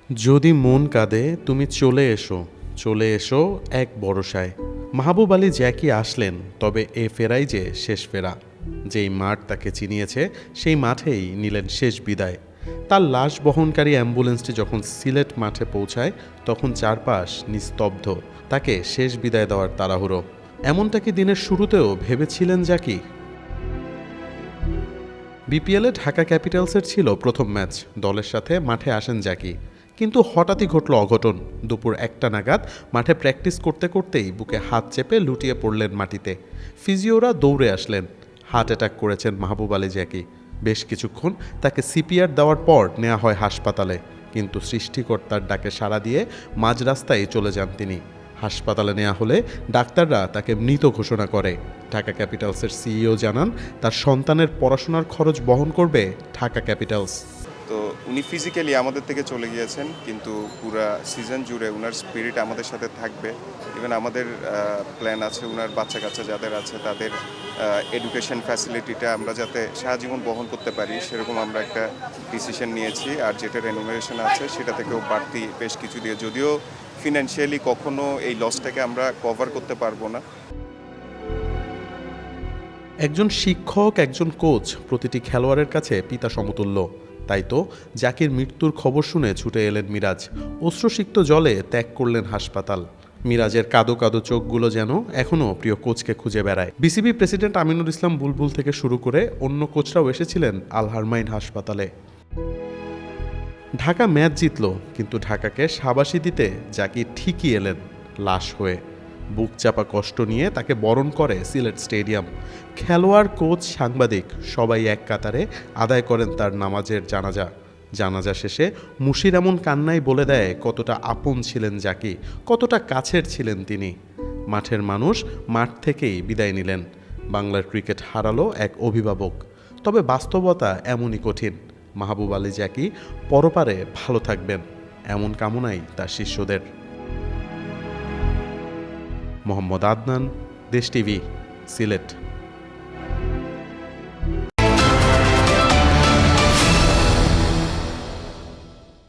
যদি মন কাঁদে তুমি চলে এসো, চলে এসো এক ভরসায়। মাহবুব আলী জ্যাকি আসলেন, তবে এ ফেরাই যে শেষ ফেরা। যেই মাঠ তাকে চিনিয়েছে সেই মাঠেই নিলেন শেষ বিদায়। তার লাশ বহনকারী অ্যাম্বুলেন্সটি যখন সিলেট মাঠে পৌঁছায় তখন চারপাশ নিস্তব্ধ, তাকে শেষ বিদায় দেওয়ার তাড়াহুড়ো। এমনটা কি দিনের শুরুতেও ভেবেছিলেন জ্যাকি? বিপিএলে ঢাকা ক্যাপিটালসের ছিল প্রথম ম্যাচ, দলের সাথে মাঠে আসেন জ্যাকি। কিন্তু হঠাৎই ঘটল অঘটন। দুপুর 1টা নাগাদ মাঠে প্র্যাকটিস করতে করতেই বুকে হাত চেপে লুটিয়ে পড়লেন মাটিতে। ফিজিওরা দৌড়ে আসলেন। হার্ট অ্যাটাক করেছেন মাহবুব আলী জ্যাকি। বেশ কিছুক্ষণ তাকে সিপিআর দেওয়ার পর নেওয়া হয় হাসপাতালে, কিন্তু সৃষ্টিকর্তার ডাকে সাড়া দিয়ে মাঝ রাস্তায় চলে যান তিনি। হাসপাতালে নেওয়া হলে ডাক্তাররা তাকে মৃত ঘোষণা করে। ঢাকা ক্যাপিটালসের সিইও জানান তার সন্তানের পড়াশোনার খরচ বহন করবে ঢাকা ক্যাপিটালস। তো উনি ফিজিক্যালি আমাদের থেকে চলে গিয়েছেন, কিন্তু পুরা সিজন জুড়ে উনার স্পিরিট আমাদের সাথে থাকবে। ইভেন আমাদের প্ল্যান আছে উনার বাচ্চা কাচ্চা যাদের আছে তাদের এডুকেশন ফ্যাসিলিটিটা আমরা যাতে সারা জীবন বহন করতে পারি, সেরকম আমরা একটা ডিসিশন নিয়েছি। আর যেটা রেনুমারেশন আছে সেটা থেকেও বাড়তি বেশ কিছু দিয়ে, যদিও ফিনান্সিয়ালি কখনো এই লসটাকে আমরা কভার করতে পারবো না। একজন শিক্ষক, একজন কোচ প্রতিটি খেলোয়াড়ের কাছে পিতা সমতুল্য। তাই তো জাকির মৃত্যুর খবর শুনে ছুটে এলেন মিরাজ। অশ্রুসিক্ত জলে ত্যাগ করলেন হাসপাতাল। মিরাজের কাদো কাদো চোখগুলো যেন এখনও প্রিয় কোচকে খুঁজে বেড়ায়। বিসিবি প্রেসিডেন্ট আমিনুল ইসলাম বুলবুল থেকে শুরু করে অন্য কোচরাও এসেছিলেন আল হারমাইন হাসপাতালে। ঢাকা ম্যাচ জিতল, কিন্তু ঢাকাকে শাবাশি দিতে জাকি ঠিকই এলেন লাশ হয়ে। বুক চাপা কষ্ট নিয়ে তাকে বরণ করে সিলেট স্টেডিয়াম। খেলোয়াড়, কোচ, সাংবাদিক সবাই এক কাতারে আদায় করেন তার নামাজের জানাজা। জানাজা শেষে মুশির এমন কান্নাই বলে দেয় কতটা আপন ছিলেন জাকি, কতটা কাছের ছিলেন তিনি। মাঠের মানুষ মাঠ থেকেই বিদায় নিলেন। বাংলার ক্রিকেট হারালো এক অভিভাবক। তবে বাস্তবতা এমনই কঠিন। মাহবুব আলী জ্যাকি পরপারে ভালো থাকবেন, এমন কামনাই তার শিষ্যদের। মোহাম্মদ আদনান, দেশ টিভি, সিলেট।